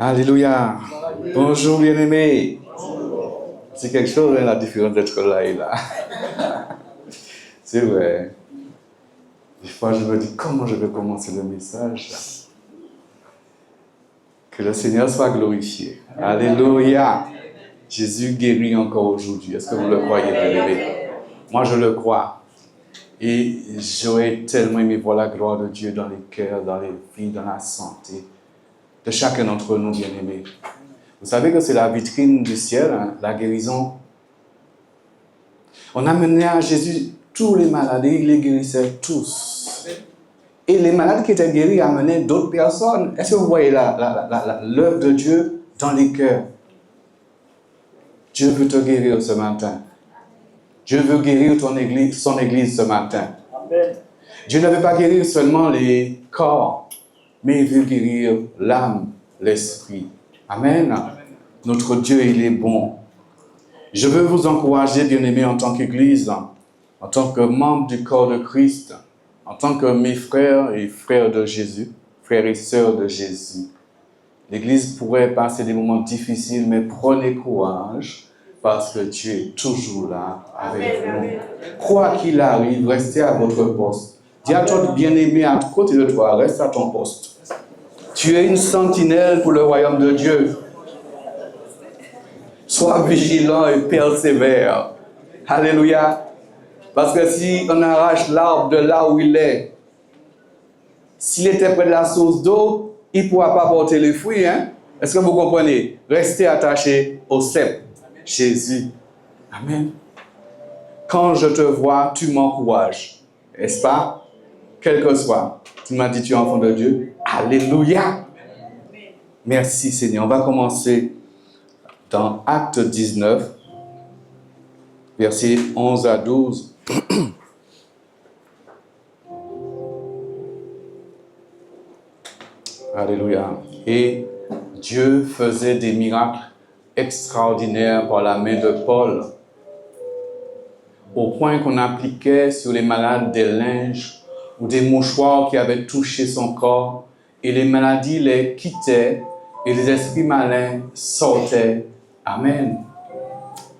Alléluia. Bonjour bien-aimés. C'est quelque chose, hein, la différence d'être là et là. C'est vrai. Des fois, je me dis, comment je vais commencer le message? Que le Seigneur soit glorifié. Alléluia. Jésus guérit encore aujourd'hui. Est-ce que vous le croyez, bien-aimés? Moi, je le crois. Et j'aurais tellement aimé voir la gloire de Dieu dans les cœurs, dans les vies, dans la santé de chacun d'entre nous, bien-aimés. Vous savez que c'est la vitrine du ciel, hein, la guérison. On amenait à Jésus tous les malades et il les guérissait tous. Et les malades qui étaient guéris amenaient d'autres personnes. Est-ce que vous voyez l'œuvre de Dieu dans les cœurs? Dieu veut te guérir ce matin. Dieu veut guérir son église ce matin. Amen. Dieu ne veut pas guérir seulement les corps, mais il veut guérir l'âme, l'esprit. Amen. Amen. Notre Dieu, il est bon. Je veux vous encourager, bien-aimés, en tant qu'Église, en tant que membre du corps de Christ, en tant que mes frères et frères de Jésus, frères et sœurs de Jésus. L'Église pourrait passer des moments difficiles, mais prenez courage, parce que Dieu est toujours là avec vous. Quoi qu'il arrive, restez à votre poste. Dis à ton bien-aimé à côté de toi, reste à ton poste. Tu es une sentinelle pour le royaume de Dieu. Sois vigilant et persévère. Alléluia. Parce que si on arrache l'arbre de là où il est, s'il était près de la source d'eau, il ne pourra pas porter les fruits. Hein? Est-ce que vous comprenez? Restez attaché au cep. Jésus. Amen. Quand je te vois, tu m'encourages. N'est-ce pas? Quel que soit. Tu m'as dit tu es enfant de Dieu. Alléluia. Merci Seigneur. On va commencer dans Acte 19, versets 11 à 12. Alléluia. Et Dieu faisait des miracles extraordinaires par la main de Paul, au point qu'on appliquait sur les malades des linges ou des mouchoirs qui avaient touché son corps, et les maladies les quittaient, et les esprits malins sortaient. Amen.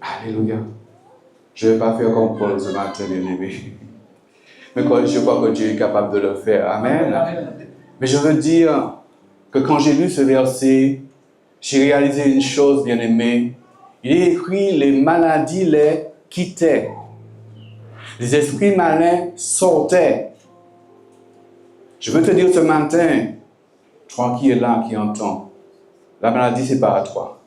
Alléluia. Je ne vais pas faire comme Paul ce matin, bien-aimé. Mais je crois que Dieu est capable de le faire. Amen. Mais je veux dire que quand j'ai lu ce verset, j'ai réalisé une chose, bien-aimé. Il est écrit, les maladies les quittaient. Les esprits malins sortaient. Je veux te dire ce matin, toi qui es là, qui entends, la maladie, ce n'est pas à toi.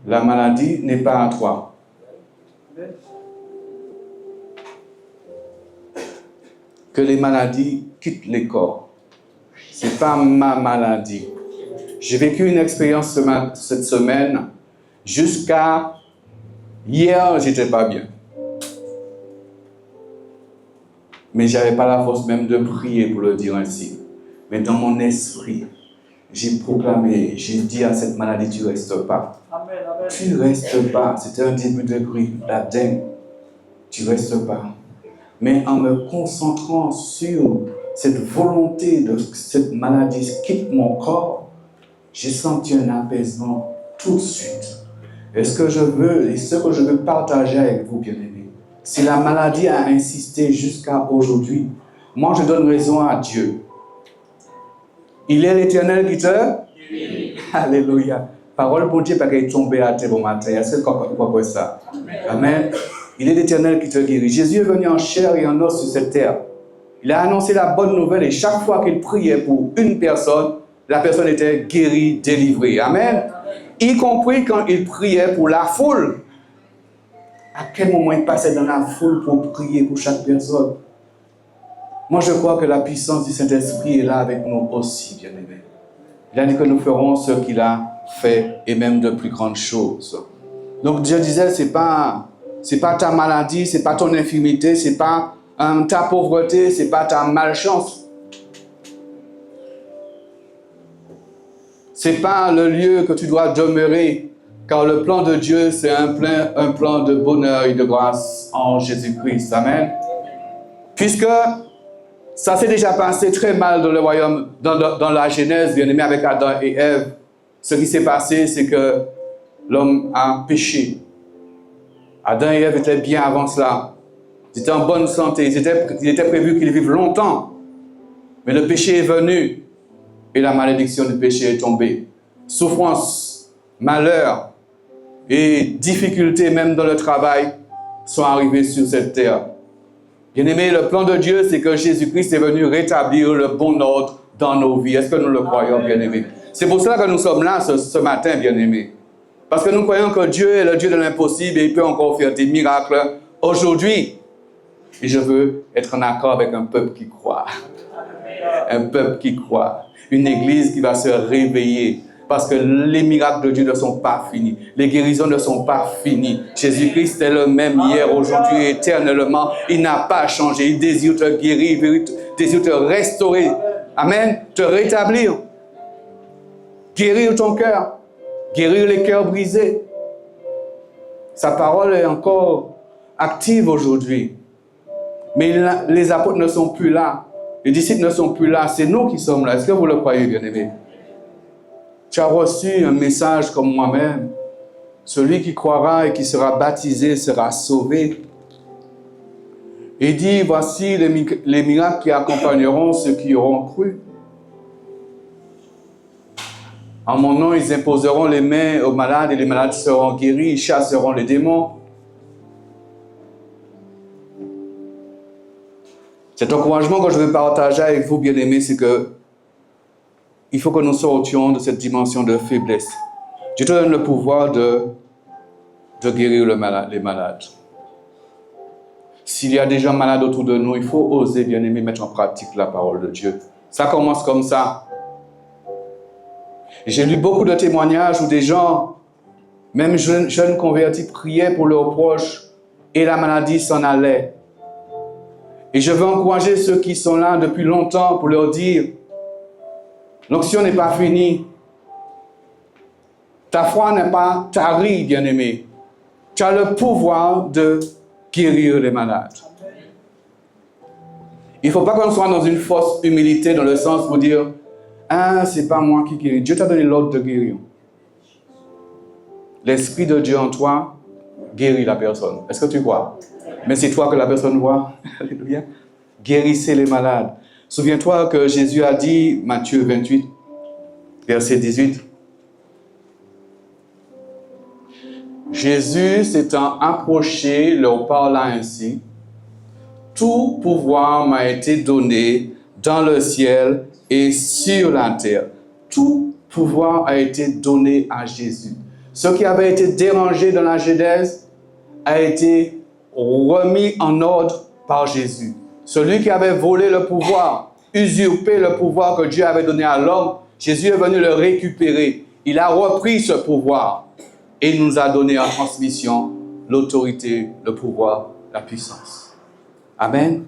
La maladie n'est pas à toi. Que les maladies quittent les corps. Ce n'est pas ma maladie. J'ai vécu une expérience cette semaine. Jusqu'à hier, je n'étais pas bien. Mais je n'avais pas la force même de prier pour le dire ainsi. Mais dans mon esprit, j'ai proclamé, j'ai dit à cette maladie, tu ne restes pas. Amen, amen. Tu ne restes pas. C'était un début de grippe, la dengue. Tu ne restes pas. Mais en me concentrant sur cette volonté de cette maladie quitte mon corps, j'ai senti un apaisement tout de suite. Et ce que je veux partager avec vous, bien-aimés, si la maladie a insisté jusqu'à aujourd'hui, moi je donne raison à Dieu. Il est l'Éternel qui te... Oui. Alléluia. Parole pour Dieu, parce qu'elle est tombée à terre au matin. Est-ce que vous comprenez ça? Amen. Il est l'Éternel qui te guérit. Jésus est venu en chair et en os sur cette terre. Il a annoncé la bonne nouvelle et chaque fois qu'il priait pour une personne, la personne était guérie, délivrée. Amen. Y compris quand il priait pour la foule. À quel moment il passait dans la foule pour prier pour chaque personne? Moi, je crois que la puissance du Saint-Esprit est là avec nous aussi, bien-aimés. Il a dit que nous ferons ce qu'il a fait et même de plus grandes choses. Donc, Dieu disait, c'est pas ta maladie, c'est pas ton infirmité, c'est pas ta pauvreté, c'est pas ta malchance. C'est pas le lieu que tu dois demeurer, car le plan de Dieu, c'est un plan de bonheur et de grâce en Jésus-Christ. Amen. Puisque Ça s'est déjà passé très mal dans le royaume, dans la Genèse, bien aimé, avec Adam et Ève. Ce qui s'est passé, c'est que l'homme a péché. Adam et Ève étaient bien avant cela. Ils étaient en bonne santé. Il était prévu qu'ils vivent longtemps. Mais le péché est venu et la malédiction du péché est tombée. Souffrance, malheur et difficultés, même dans le travail, sont arrivés sur cette terre. Bien-aimé, le plan de Dieu, c'est que Jésus-Christ est venu rétablir le bon ordre dans nos vies. Est-ce que nous le croyons, bien-aimé? C'est pour cela que nous sommes là ce matin, bien-aimé. Parce que nous croyons que Dieu est le Dieu de l'impossible et il peut encore faire des miracles aujourd'hui. Et je veux être en accord avec un peuple qui croit. Un peuple qui croit. Une église qui va se réveiller. Parce que les miracles de Dieu ne sont pas finis. Les guérisons ne sont pas finies. Jésus-Christ est le même hier, aujourd'hui, éternellement. Il n'a pas changé. Il désire te guérir, il désire te restaurer. Amen. Te rétablir. Guérir ton cœur. Guérir les cœurs brisés. Sa parole est encore active aujourd'hui. Mais les apôtres ne sont plus là. Les disciples ne sont plus là. C'est nous qui sommes là. Est-ce que vous le croyez, bien-aimés? Tu as reçu un message comme moi-même. Celui qui croira et qui sera baptisé sera sauvé. Et dit, voici les miracles qui accompagneront ceux qui auront cru. En mon nom, ils imposeront les mains aux malades et les malades seront guéris, ils chasseront les démons. Cet encouragement que je veux partager avec vous, bien-aimés, c'est que il faut que nous sortions de cette dimension de faiblesse. Dieu te donne le pouvoir de guérir les malades. S'il y a des gens malades autour de nous, il faut oser, bien-aimés, mettre en pratique la parole de Dieu. Ça commence comme ça. J'ai lu beaucoup de témoignages où des gens, même jeunes convertis, priaient pour leurs proches et la maladie s'en allait. Et je veux encourager ceux qui sont là depuis longtemps pour leur dire, l'onction n'est pas finie. Ta foi n'est pas tarie, bien-aimé. Tu as le pouvoir de guérir les malades. Il ne faut pas qu'on soit dans une fausse humilité dans le sens pour dire, ah, c'est pas moi qui guéris. Dieu t'a donné l'ordre de guérir. L'Esprit de Dieu en toi guérit la personne. Est-ce que tu crois? Mais c'est toi que la personne voit. Alléluia. Guérissez les malades. Souviens-toi que Jésus a dit, Matthieu 28, verset 18. Jésus s'étant approché, leur parla ainsi. Tout pouvoir m'a été donné dans le ciel et sur la terre. Tout pouvoir a été donné à Jésus. Ce qui avait été dérangé dans la Genèse a été remis en ordre par Jésus. Celui qui avait volé le pouvoir, usurpé le pouvoir que Dieu avait donné à l'homme, Jésus est venu le récupérer. Il a repris ce pouvoir et il nous a donné en transmission l'autorité, le pouvoir, la puissance. Amen.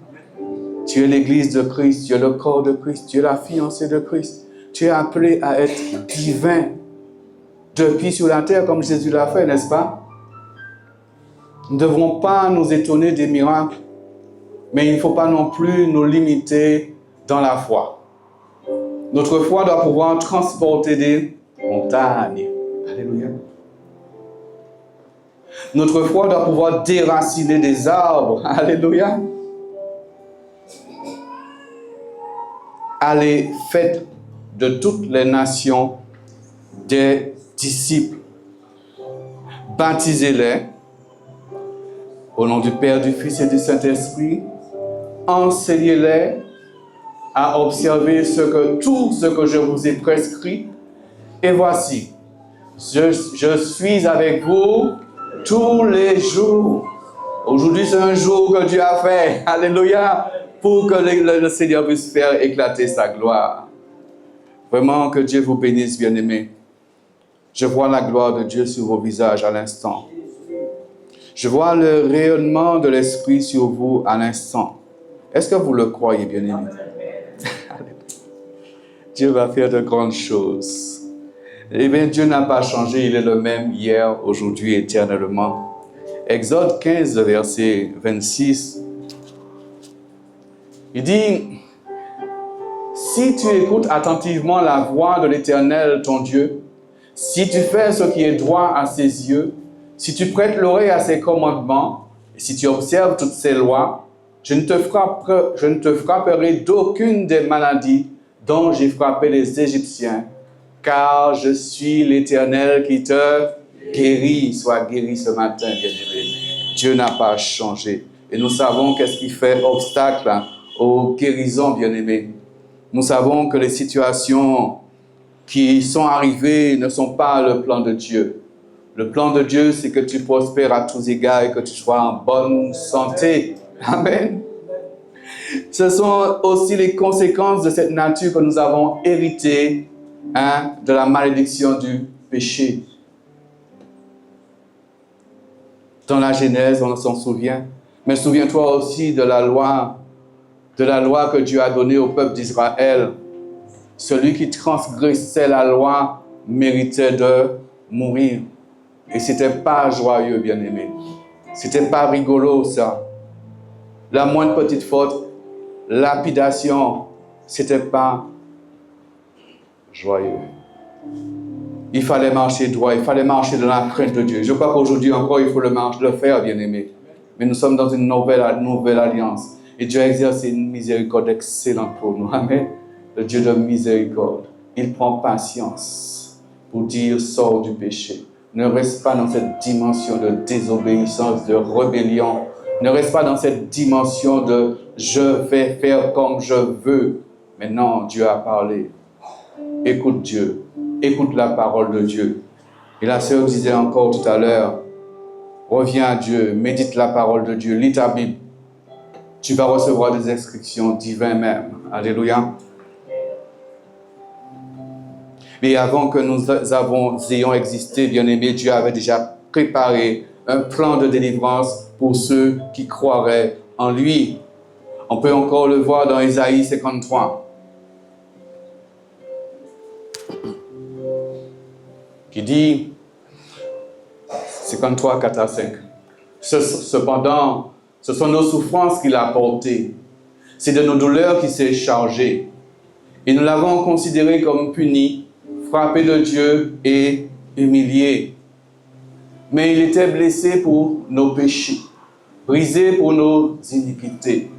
Tu es l'église de Christ, tu es le corps de Christ, tu es la fiancée de Christ. Tu es appelé à être divin depuis sur la terre comme Jésus l'a fait, n'est-ce pas? Nous ne devrons pas nous étonner des miracles, mais il ne faut pas non plus nous limiter dans la foi. Notre foi doit pouvoir transporter des montagnes. Alléluia. Notre foi doit pouvoir déraciner des arbres. Alléluia. Allez, faites de toutes les nations des disciples. Baptisez-les au nom du Père, du Fils et du Saint-Esprit. Enseignez-les à observer tout ce que je vous ai prescrit. Et voici, je suis avec vous tous les jours. Aujourd'hui, c'est un jour que Dieu a fait. Alléluia. Pour que le Seigneur puisse faire éclater sa gloire. Vraiment, que Dieu vous bénisse, bien-aimés. Je vois la gloire de Dieu sur vos visages à l'instant. Je vois le rayonnement de l'Esprit sur vous à l'instant. Est-ce que vous le croyez, bien-aimés? Dieu va faire de grandes choses. Eh bien, Dieu n'a pas changé. Il est le même hier, aujourd'hui, éternellement. Exode 15, verset 26. Il dit, Si tu écoutes attentivement la voix de l'Éternel, ton Dieu, si tu fais ce qui est droit à ses yeux, si tu prêtes l'oreille à ses commandements, et si tu observes toutes ses lois, je ne te frapperai d'aucune des maladies dont j'ai frappé les Égyptiens, car je suis l'Éternel qui te guérit. Sois guéri ce matin, bien-aimé. Dieu n'a pas changé. Et nous savons qu'est-ce qui fait obstacle aux guérisons, bien-aimés. Nous savons que les situations qui sont arrivées ne sont pas le plan de Dieu. Le plan de Dieu, c'est que tu prospères à tous égards et que tu sois en bonne santé. Amen. Ce sont aussi les conséquences de cette nature que nous avons héritées de la malédiction du péché. Dans la Genèse, on s'en souvient. Mais souviens-toi aussi de la loi que Dieu a donnée au peuple d'Israël. Celui qui transgressait la loi méritait de mourir. Et c'était pas joyeux, bien-aimé. C'était pas rigolo, ça. La moindre petite faute, lapidation, c'était pas joyeux. Il fallait marcher droit, il fallait marcher dans la crainte de Dieu. Je crois qu'aujourd'hui encore, il faut le faire, bien-aimé. Mais nous sommes dans une nouvelle alliance. Et Dieu a exercé une miséricorde excellente pour nous. Amen. Le Dieu de miséricorde. Il prend patience pour dire, sors du péché. Ne reste pas dans cette dimension de désobéissance, de rébellion. Ne reste pas dans cette dimension de je vais faire comme je veux. Mais non, Dieu a parlé. Écoute Dieu. Écoute la parole de Dieu. Et la sœur disait encore tout à l'heure, reviens à Dieu, médite la parole de Dieu, lis ta Bible. Tu vas recevoir des instructions divines même. Alléluia. Mais avant que nous ayons existé, bien-aimés, Dieu avait déjà préparé un plan de délivrance pour ceux qui croiraient en lui. On peut encore le voir dans Ésaïe 53. Qui dit, 53, 4 à 5. Cependant, ce sont nos souffrances qu'il a portées. C'est de nos douleurs qu'il s'est chargé. Et nous l'avons considéré comme puni, frappé de Dieu et humilié. Mais il était blessé pour nos péchés, brisé pour nos iniquités.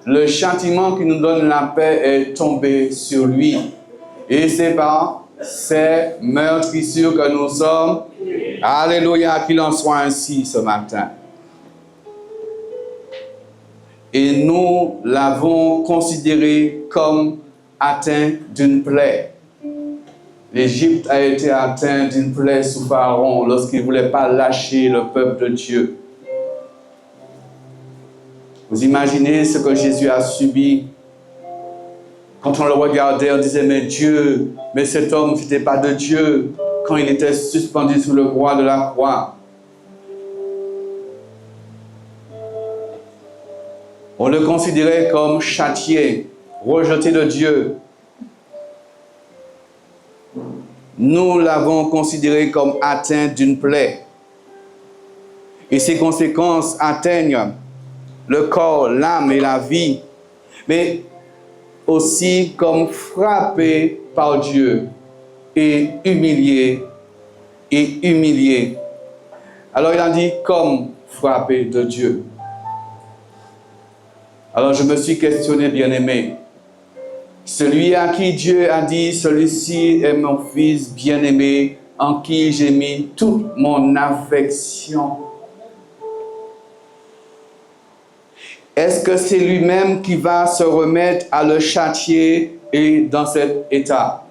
Le châtiment qui nous donne la paix est tombé sur lui. Et c'est par ces meurtrissures que nous sommes. Alléluia, qu'il en soit ainsi ce matin. Et nous l'avons considéré comme atteint d'une plaie. L'Égypte a été atteinte d'une plaie sous Pharaon lorsqu'il ne voulait pas lâcher le peuple de Dieu. Vous imaginez ce que Jésus a subi. Quand on le regardait, on disait, mais Dieu, mais cet homme, ce n'était pas de Dieu quand il était suspendu sous le bois de la croix. On le considérait comme châtié, rejeté de Dieu. Nous l'avons considéré comme atteint d'une plaie. Et ses conséquences atteignent le corps, l'âme et la vie. Mais aussi comme frappé par Dieu et humilié. Alors il a dit comme frappé de Dieu. Alors je me suis questionné, bien-aimé. Celui à qui Dieu a dit, celui-ci est mon fils bien-aimé, en qui j'ai mis toute mon affection. Est-ce que c'est lui-même qui va se remettre à le châtier et dans cet état?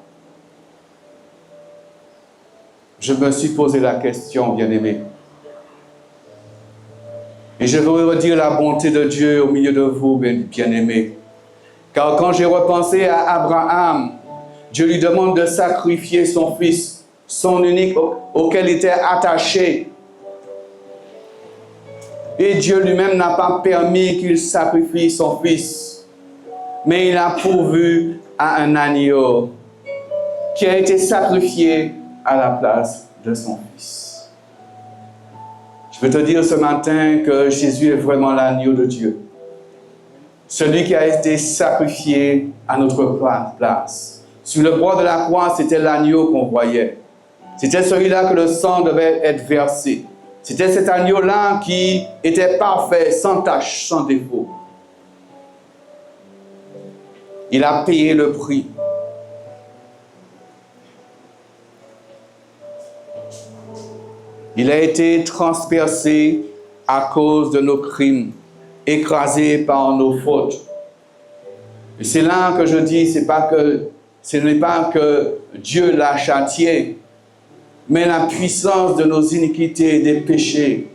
Je me suis posé la question, bien-aimé. Et je veux redire la bonté de Dieu au milieu de vous, bien-aimés. Car quand j'ai repensé à Abraham, Dieu lui demande de sacrifier son fils, son unique auquel il était attaché. Et Dieu lui-même n'a pas permis qu'il sacrifie son fils. Mais il a pourvu à un agneau qui a été sacrifié à la place de son fils. Je veux te dire ce matin que Jésus est vraiment l'agneau de Dieu. celui qui a été sacrifié à notre place. Sur le bord de la croix, c'était l'agneau qu'on voyait. C'était celui-là que le sang devait être versé. C'était cet agneau-là qui était parfait, sans tache, sans défaut. Il a payé le prix. Il a été transpercé à cause de nos crimes, écrasé par nos fautes. Et c'est là que je dis, ce n'est pas que Dieu l'a châtié, mais la puissance de nos iniquités et des péchés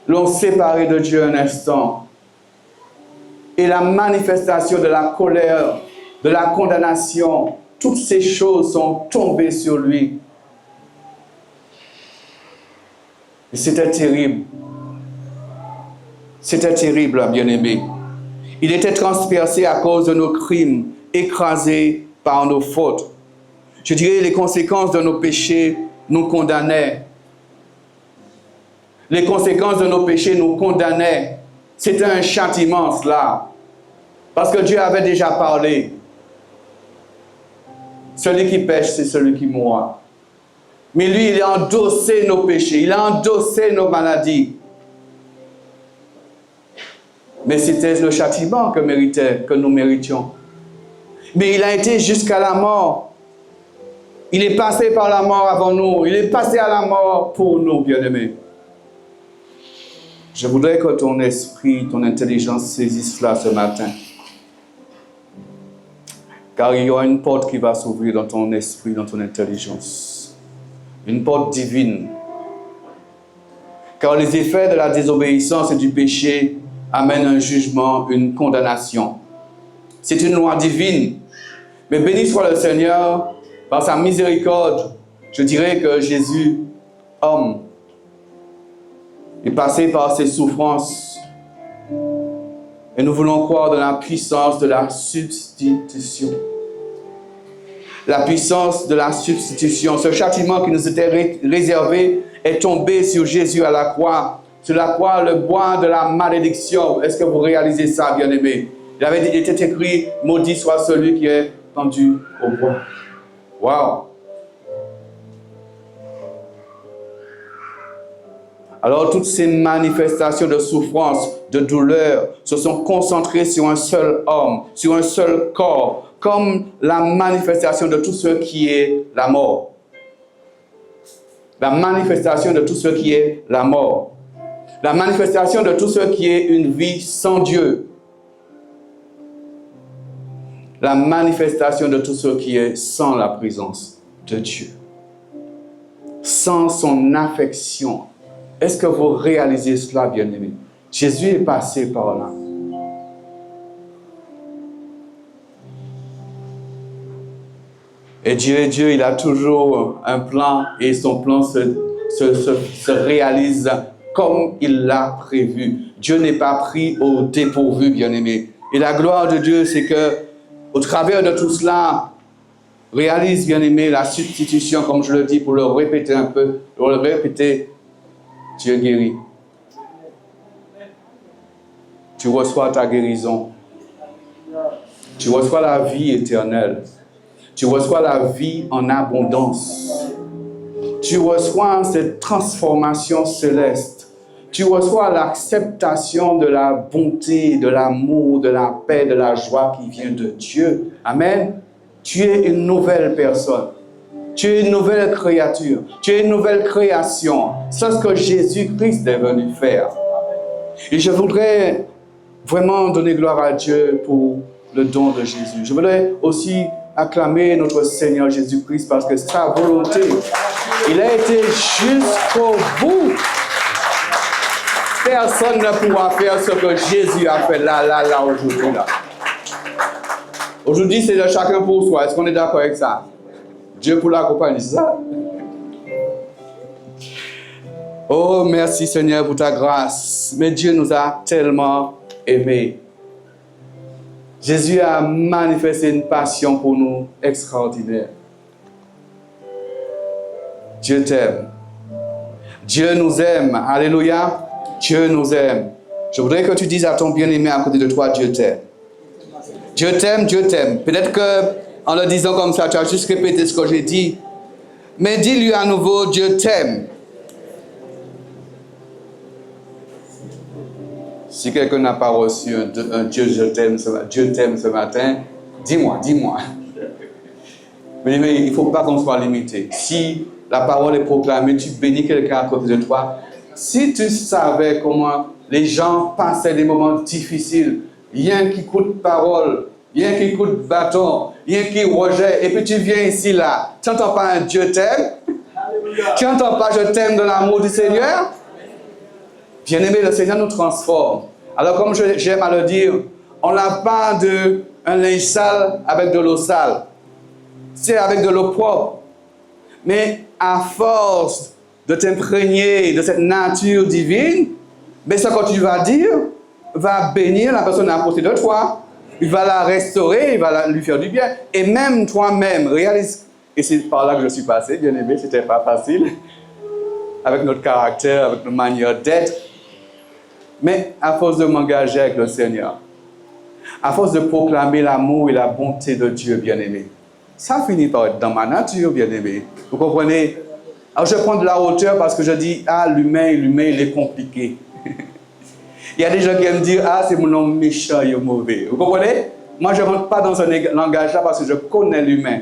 l'ont séparé de Dieu un instant. Et la manifestation de la colère, de la condamnation, toutes ces choses sont tombées sur lui. Et c'était terrible. C'était terrible, bien-aimé. Il était transpercé à cause de nos crimes, écrasé par nos fautes. Je dirais les conséquences de nos péchés nous condamnaient. Les conséquences de nos péchés nous condamnaient. C'était un châtiment, cela. Parce que Dieu avait déjà parlé. Celui qui pêche, c'est celui qui mourra. Mais lui, il a endossé nos péchés, il a endossé nos maladies. Mais c'était le châtiment que nous méritions. Mais il a été jusqu'à la mort. Il est passé par la mort avant nous. Il est passé à la mort pour nous, bien-aimés. Je voudrais que ton esprit, ton intelligence saisisse cela ce matin. Car il y aura une porte qui va s'ouvrir dans ton esprit, dans ton intelligence. Une porte divine. Car les effets de la désobéissance et du péché amènent un jugement, une condamnation. C'est une loi divine. Mais béni soit le Seigneur, par sa miséricorde, je dirais que Jésus, homme, est passé par ses souffrances. Et nous voulons croire dans la puissance de la substitution. La puissance de la substitution. Ce châtiment qui nous était réservé est tombé sur Jésus à la croix. Sur la croix, le bois de la malédiction. Est-ce que vous réalisez ça, bien-aimés? Il était écrit, maudit soit celui qui est pendu au bois. Waouh! Alors, toutes ces manifestations de souffrance, de douleur, se sont concentrées sur un seul homme, sur un seul corps, comme la manifestation de tout ce qui est la mort. La manifestation de tout ce qui est la mort. La manifestation de tout ce qui est une vie sans Dieu. La manifestation de tout ce qui est sans la présence de Dieu. Sans son affection. Est-ce que vous réalisez cela, bien-aimés? Jésus est passé par là. Et Dieu, il a toujours un plan et son plan se réalise comme il l'a prévu. Dieu n'est pas pris au dépourvu, bien-aimés. Et la gloire de Dieu, c'est que au travers de tout cela, réalise, bien-aimé, la substitution, comme je le dis, pour le répéter un peu, pour le répéter, Dieu guérit. Tu reçois ta guérison. Tu reçois la vie éternelle. Tu reçois la vie en abondance. Tu reçois cette transformation céleste. Tu reçois l'acceptation de la bonté, de l'amour, de la paix, de la joie qui vient de Dieu. Amen. Tu es une nouvelle personne. Tu es une nouvelle créature. Tu es une nouvelle création. C'est ce que Jésus-Christ est venu faire. Et je voudrais vraiment donner gloire à Dieu pour le don de Jésus. Je voudrais aussi acclamer notre Seigneur Jésus-Christ parce que sa volonté, il a été jusqu'au bout. Personne ne pourra faire ce que Jésus a fait là, aujourd'hui, là. Aujourd'hui, c'est de chacun pour soi. Est-ce qu'on est d'accord avec ça? Dieu pour l'accompagner, c'est ça? Oh, merci Seigneur pour ta grâce. Mais Dieu nous a tellement aimés. Jésus a manifesté une passion pour nous extraordinaire. Dieu t'aime. Dieu nous aime. Alléluia. Dieu nous aime. Je voudrais que tu dises à ton bien-aimé à côté de toi, Dieu t'aime. Dieu t'aime, Dieu t'aime. Peut-être qu'en le disant comme ça, tu as juste répété ce que j'ai dit. Mais dis-lui à nouveau, Dieu t'aime. Si quelqu'un n'a pas reçu un Dieu, Dieu t'aime ce matin, dis-moi. Mais il ne faut pas qu'on soit limité. Si la parole est proclamée, tu bénis quelqu'un à côté de toi. Si tu savais comment les gens passaient des moments difficiles, rien qui coûte parole, rien qui coûte bâton, rien qui rejet, et puis tu viens ici là, tu n'entends pas un Dieu t'aime? Tu n'entends pas je t'aime de l'amour du Seigneur? Bien-aimé, le Seigneur nous transforme. Alors comme j'aime à le dire, on n'a pas un linge sale avec de l'eau sale. C'est avec de l'eau propre. Mais à force de t'imprégner de cette nature divine, mais ce que tu vas dire va bénir la personne à côté de toi. Il va la restaurer, il va lui faire du bien. Et même toi-même, réalise, et c'est par là que je suis passé, bien aimé, c'était pas facile, avec notre caractère, avec notre manière d'être. Mais à force de m'engager avec le Seigneur, à force de proclamer l'amour et la bonté de Dieu, bien aimé, ça finit par être dans ma nature, bien aimé. Vous comprenez? Alors je prends de la hauteur parce que je dis, l'humain, il est compliqué. Il y a des gens qui aiment dire, c'est mon homme méchant, il est mauvais. Vous comprenez? Moi, je ne rentre pas dans ce langage-là parce que je connais l'humain.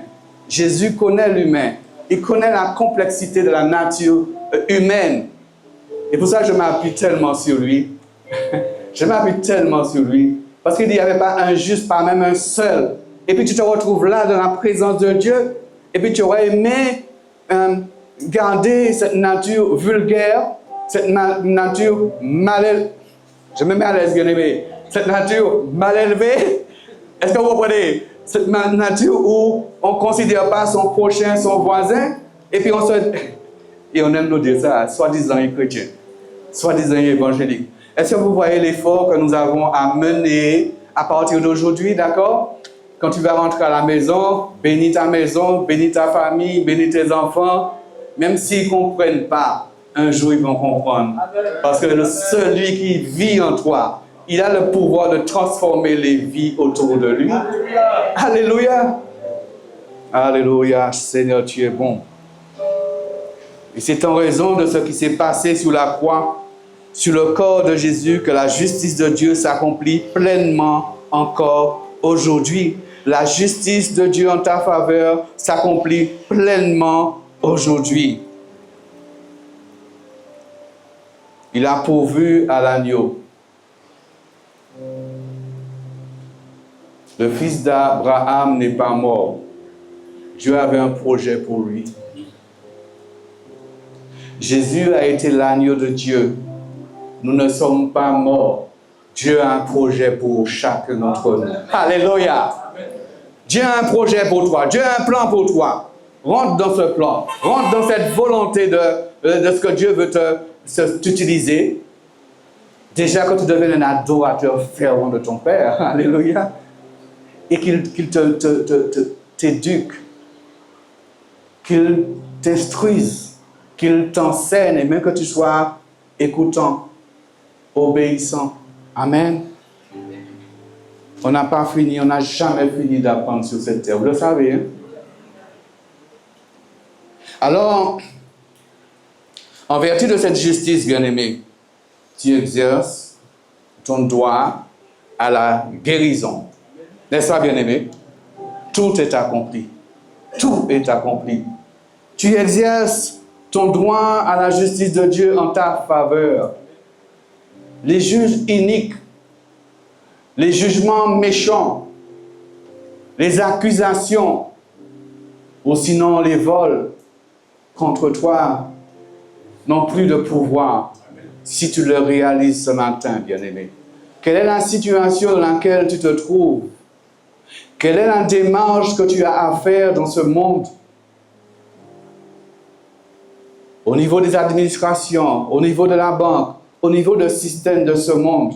Jésus connaît l'humain. Il connaît la complexité de la nature humaine. Et pour ça, je m'appuie tellement sur lui. Je m'appuie tellement sur lui. Parce qu'il n'y avait pas un juste, pas même un seul. Et puis tu te retrouves là dans la présence de Dieu. Et puis tu aurais aimé garder cette nature vulgaire, cette nature mal élevée. Je me mets à l'aise, bien aimé. Cette nature mal élevée. Est-ce que vous comprenez? Cette nature où on ne considère pas son prochain, son voisin. Et puis on aime nous dire ça, soi-disant chrétien, soi-disant évangélique. Est-ce que vous voyez l'effort que nous avons à mener à partir d'aujourd'hui, d'accord? Quand tu vas rentrer à la maison, bénis ta maison, bénis ta famille, bénis tes enfants. Même s'ils ne comprennent pas, un jour ils vont comprendre. Parce que celui qui vit en toi, il a le pouvoir de transformer les vies autour de lui. Alléluia. Alléluia. Seigneur, tu es bon. Et c'est en raison de ce qui s'est passé sur la croix, sur le corps de Jésus, que la justice de Dieu s'accomplit pleinement encore aujourd'hui. La justice de Dieu en ta faveur s'accomplit pleinement aujourd'hui. Il a pourvu à l'agneau. Le fils d'Abraham n'est pas mort. Dieu avait un projet pour lui. Jésus a été l'agneau de Dieu. Nous ne sommes pas morts. Dieu a un projet pour chacun d'entre nous. Alléluia. Dieu a un projet pour toi. Dieu a un plan pour toi. Rentre dans ce plan. Rentre dans cette volonté de ce que Dieu veut t'utiliser. Déjà que tu deviennes un adorateur fervent de ton Père. Alléluia. Et qu'il t'éduque. Qu'il t'instruise. Qu'il t'enseigne. Et même que tu sois écoutant, obéissant. Amen. On n'a pas fini, on n'a jamais fini d'apprendre sur cette terre. Vous le savez, hein? Alors, en vertu de cette justice, bien-aimé, tu exerces ton droit à la guérison. N'est-ce pas, bien-aimé? Tout est accompli. Tout est accompli. Tu exerces ton droit à la justice de Dieu en ta faveur. Les juges iniques, les jugements méchants, les accusations, ou sinon les vols contre toi n'ont plus de pouvoir si tu le réalises ce matin, bien-aimé. Quelle est la situation dans laquelle tu te trouves? Quelle est la démarche que tu as à faire dans ce monde? Au niveau des administrations, au niveau de la banque, au niveau du système de ce monde.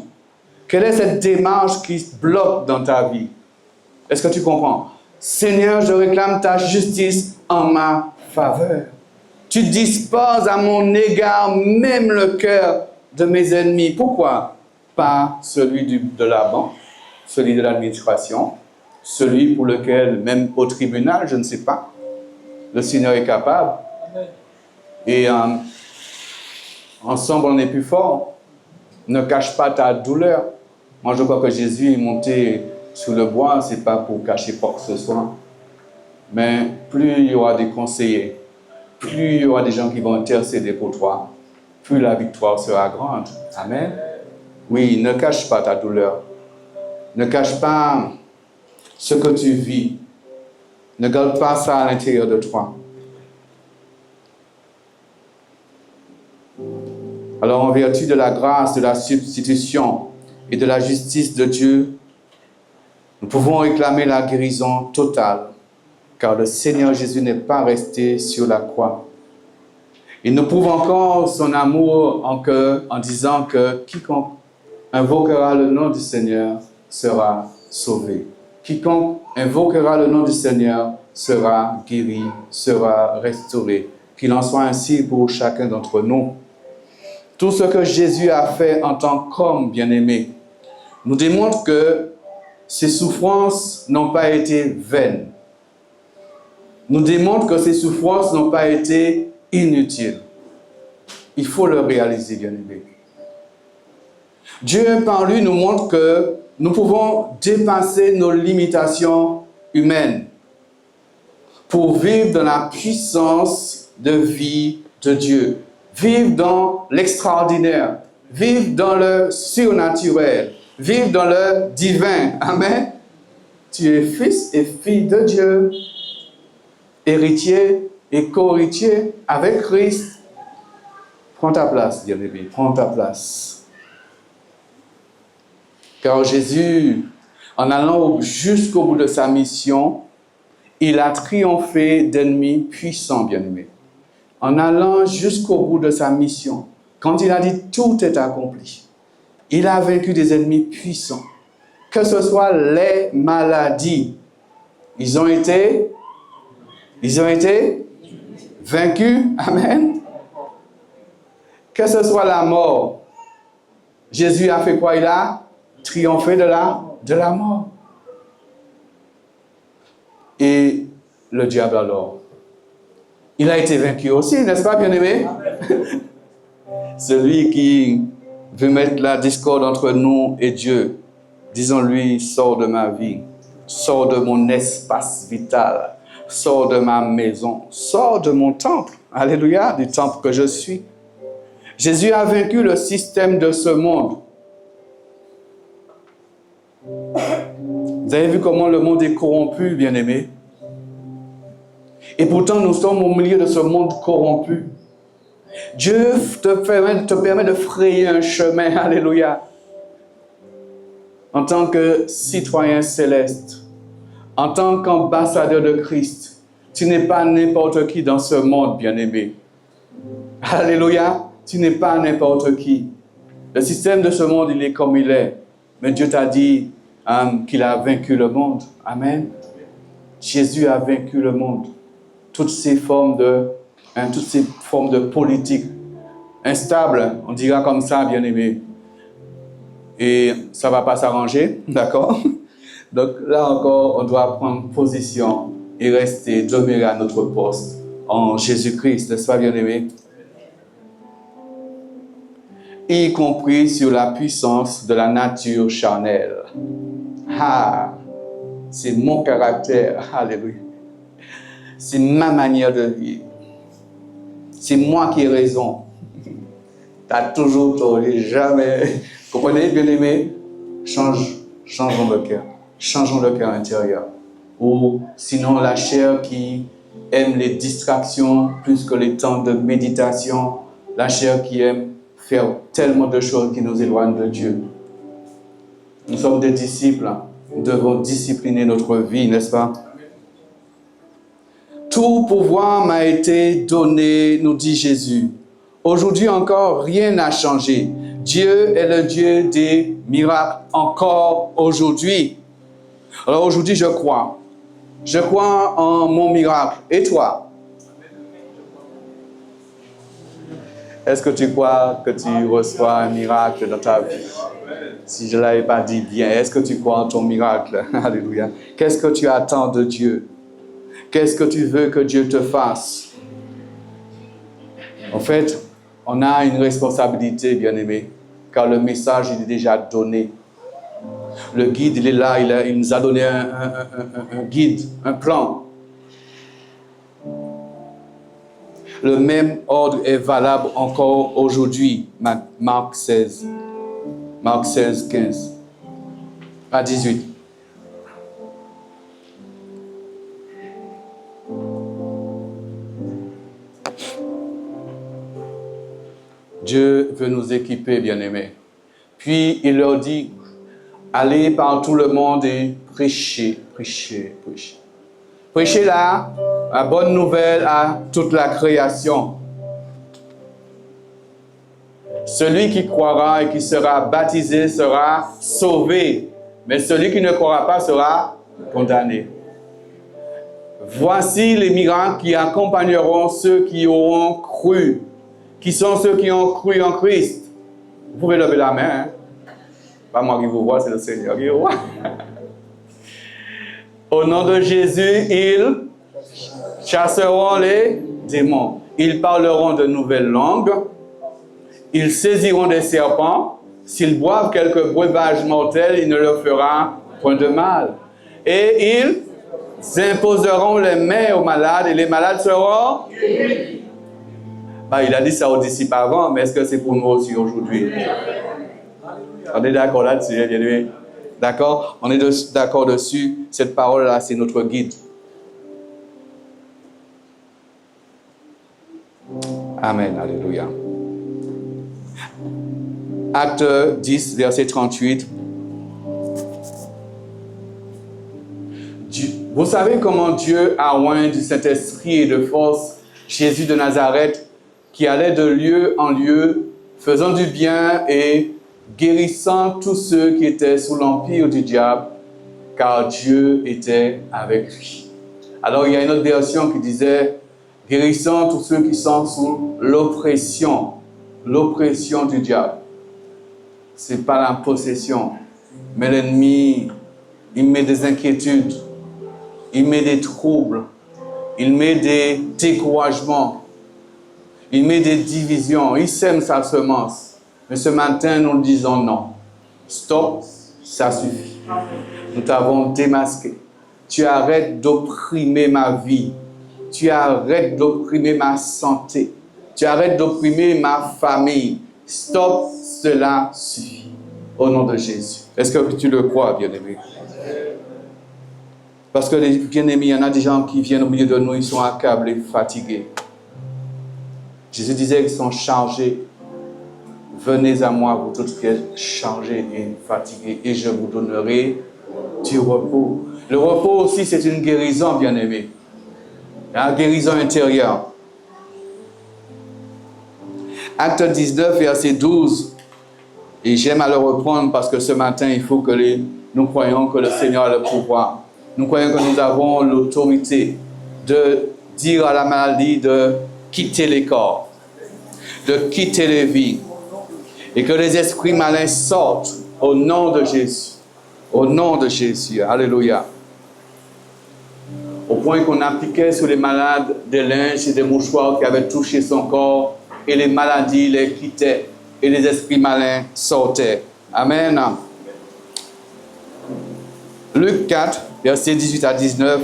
Quelle est cette démarche qui se bloque dans ta vie? Est-ce que tu comprends? Seigneur, je réclame ta justice en ma faveur. Tu disposes à mon égard même le cœur de mes ennemis. Pourquoi? pas celui de la banque, celui de l'administration, celui pour lequel, même au tribunal, je ne sais pas, le Seigneur est capable. Et ensemble, on est plus fort. Ne cache pas ta douleur. Moi, je crois que Jésus est monté sur le bois, ce n'est pas pour cacher quoi que ce soit. Mais plus il y aura des conseillers, plus il y aura des gens qui vont intercéder pour toi, plus la victoire sera grande. Amen. Oui, ne cache pas ta douleur. Ne cache pas ce que tu vis. Ne garde pas ça à l'intérieur de toi. Alors, en vertu de la grâce, de la substitution et de la justice de Dieu, nous pouvons réclamer la guérison totale, car le Seigneur Jésus n'est pas resté sur la croix. Il nous prouve encore son amour en disant que quiconque invoquera le nom du Seigneur sera sauvé. Quiconque invoquera le nom du Seigneur sera guéri, sera restauré. Qu'il en soit ainsi pour chacun d'entre nous. Tout ce que Jésus a fait en tant qu'homme bien-aimé nous démontre que ses souffrances n'ont pas été vaines. Nous démontre que ses souffrances n'ont pas été inutiles. Il faut le réaliser, bien-aimé. Dieu, par lui, nous montre que nous pouvons dépasser nos limitations humaines pour vivre dans la puissance de vie de Dieu. Vivre dans l'extraordinaire, vivre dans le surnaturel, vivre dans le divin. Amen. Tu es fils et fille de Dieu, héritier et co-héritier avec Christ. Prends ta place, bien-aimé, prends ta place. Car Jésus, en allant jusqu'au bout de sa mission, il a triomphé d'ennemis puissants, bien-aimés. En allant jusqu'au bout de sa mission, quand il a dit tout est accompli, il a vaincu des ennemis puissants. Que ce soit les maladies, ils ont été vaincus. Amen. Que ce soit la mort, Jésus a fait quoi? Il a triomphé de la mort. Et le diable alors, il a été vaincu aussi, n'est-ce pas, bien-aimé? Celui qui veut mettre la discorde entre nous et Dieu, disons-lui, sors de ma vie, sors de mon espace vital, sors de ma maison, sors de mon temple, alléluia, du temple que je suis. Jésus a vaincu le système de ce monde. Vous avez vu comment le monde est corrompu, bien-aimé? Et pourtant, nous sommes au milieu de ce monde corrompu. Dieu te permet de frayer un chemin, alléluia. En tant que citoyen céleste, en tant qu'ambassadeur de Christ, tu n'es pas n'importe qui dans ce monde, bien-aimé. Alléluia, tu n'es pas n'importe qui. Le système de ce monde, il est comme il est. Mais Dieu t'a dit qu'il a vaincu le monde. Amen. Jésus a vaincu le monde. Toutes ces formes de politique instables, on dira comme ça, bien-aimé. Et ça ne va pas s'arranger, d'accord? Donc là encore, on doit prendre position et rester, demeurer à notre poste en Jésus-Christ, n'est-ce pas, bien-aimé? Y compris sur la puissance de la nature charnelle. Ah, c'est mon caractère, alléluia. C'est ma manière de vivre. C'est moi qui ai raison. Tu as toujours tort, jamais. Comprenez, bien-aimé? Changeons le cœur. Changeons le cœur intérieur. Ou sinon la chair qui aime les distractions plus que les temps de méditation. La chair qui aime faire tellement de choses qui nous éloignent de Dieu. Nous sommes des disciples. Nous devons discipliner notre vie, n'est-ce pas? Tout pouvoir m'a été donné, nous dit Jésus. Aujourd'hui encore, rien n'a changé. Dieu est le Dieu des miracles encore aujourd'hui. Alors aujourd'hui, je crois. Je crois en mon miracle. Et toi? Est-ce que tu crois que tu reçois un miracle dans ta vie? Si je ne l'avais pas dit bien, est-ce que tu crois en ton miracle? Alléluia. Qu'est-ce que tu attends de Dieu? Qu'est-ce que tu veux que Dieu te fasse? En fait, on a une responsabilité, bien-aimé, car le message, il est déjà donné. Le guide, il est là, il nous a donné un guide, un plan. Le même ordre est valable encore aujourd'hui. Marc 16, 15 à 18. Dieu veut nous équiper, bien-aimés. Puis il leur dit, allez par tout le monde et prêchez. Prêchez la bonne nouvelle à toute la création. Celui qui croira et qui sera baptisé sera sauvé, mais celui qui ne croira pas sera condamné. Voici les miracles qui accompagneront ceux qui auront cru. Qui sont ceux qui ont cru en Christ? Vous pouvez lever la main. Hein? Pas moi qui vous vois, c'est le Seigneur qui vous voit. Au nom de Jésus, ils chasseront les démons. Ils parleront de nouvelles langues. Ils saisiront des serpents. S'ils boivent quelque breuvage mortel, il ne leur fera point de mal. Et ils imposeront les mains aux malades et les malades seront guéris. Il a dit ça aux disciples avant, mais est-ce que c'est pour nous aussi aujourd'hui? On est d'accord là-dessus, bien aimé. D'accord? On est d'accord dessus. Cette parole-là, c'est notre guide. Amen. Alléluia. Acte 10, verset 38. Vous savez comment Dieu a oint du Saint-Esprit et de force Jésus de Nazareth, qui allait de lieu en lieu, faisant du bien et guérissant tous ceux qui étaient sous l'empire du diable, car Dieu était avec lui. Alors il y a une autre version qui disait, guérissant tous ceux qui sont sous l'oppression du diable. C'est pas la possession, mais l'ennemi, il met des inquiétudes, il met des troubles, il met des découragements, il met des divisions, il sème sa semence. Mais ce matin, nous disons non. Stop, ça suffit. Nous t'avons démasqué. Tu arrêtes d'opprimer ma vie. Tu arrêtes d'opprimer ma santé. Tu arrêtes d'opprimer ma famille. Stop, cela suffit. Au nom de Jésus. Est-ce que tu le crois, bien-aimé? Parce que, les bien-aimés, il y en a des gens qui viennent au milieu de nous, ils sont accablés, fatigués. Jésus disait qu'ils sont chargés. Venez à moi, vous tous qui êtes chargés et fatigués, et je vous donnerai du repos. Le repos aussi, c'est une guérison, bien-aimé. Une guérison intérieure. Acte 19, verset 12. Et j'aime à le reprendre parce que ce matin, il faut que nous croyons que le Seigneur a le pouvoir. Nous croyons que nous avons l'autorité de dire à la maladie de quitter les corps, de quitter les vies, et que les esprits malins sortent au nom de Jésus. Au nom de Jésus. Alléluia. Au point qu'on appliquait sur les malades des linges et des mouchoirs qui avaient touché son corps, et les maladies les quittaient, et les esprits malins sortaient. Amen. Luc 4, versets 18 à 19.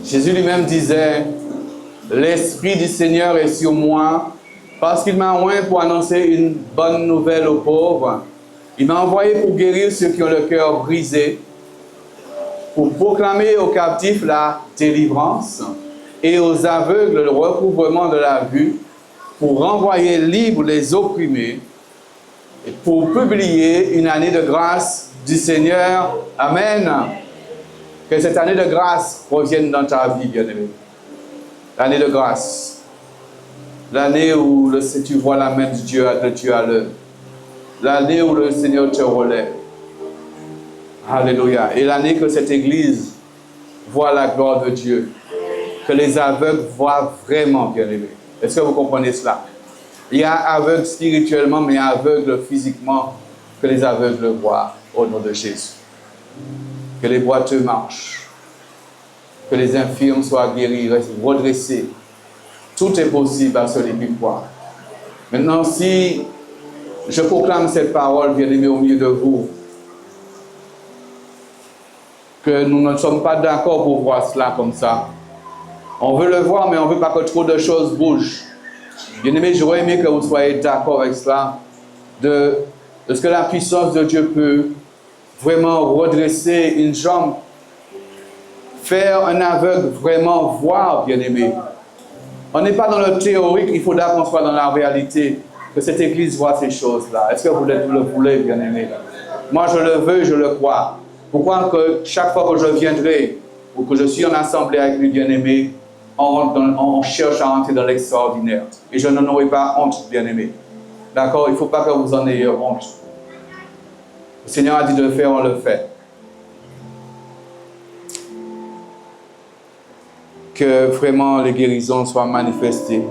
Jésus lui-même disait, « L'Esprit du Seigneur est sur moi, parce qu'il m'a oint pour annoncer une bonne nouvelle aux pauvres. Il m'a envoyé pour guérir ceux qui ont le cœur brisé, pour proclamer aux captifs la délivrance et aux aveugles le recouvrement de la vue, pour renvoyer libres les opprimés, et pour publier une année de grâce du Seigneur. » Amen. Que cette année de grâce revienne dans ta vie, bien-aimé. L'année de grâce. L'année où tu vois la main de Dieu à l'œuvre. L'année où le Seigneur te relève. Alléluia. Et l'année que cette église voit la gloire de Dieu. que les aveugles voient vraiment, bien-aimés. Est-ce que vous comprenez cela? Il y a aveugles spirituellement, mais il y a aveugles physiquement, que les aveugles voient au nom de Jésus. Que les boiteux marchent, que les infirmes soient guéris, redressés. Tout est possible à celui qui croit. Maintenant, si je proclame cette parole, bien-aimés, au milieu de vous, que nous ne sommes pas d'accord pour voir cela comme ça. On veut le voir, mais on ne veut pas que trop de choses bougent. Bien-aimés, j'aurais aimé que vous soyez d'accord avec cela, de ce que la puissance de Dieu peut vraiment redresser une jambe, faire un aveugle vraiment voir, bien-aimés. On n'est pas dans le théorique, il faudra qu'on soit dans la réalité, que cette Église voit ces choses-là. Est-ce que vous le voulez, bien-aimés? Moi, je le veux, je le crois. Pourquoi que chaque fois que je viendrai, ou que je suis en assemblée avec mes bien-aimés, on cherche à entrer dans l'extraordinaire. Et je n'en aurai pas honte, bien-aimés. D'accord? Il ne faut pas que vous en ayez honte. Le Seigneur a dit de le faire, on le fait. Que vraiment les guérisons soient manifestées.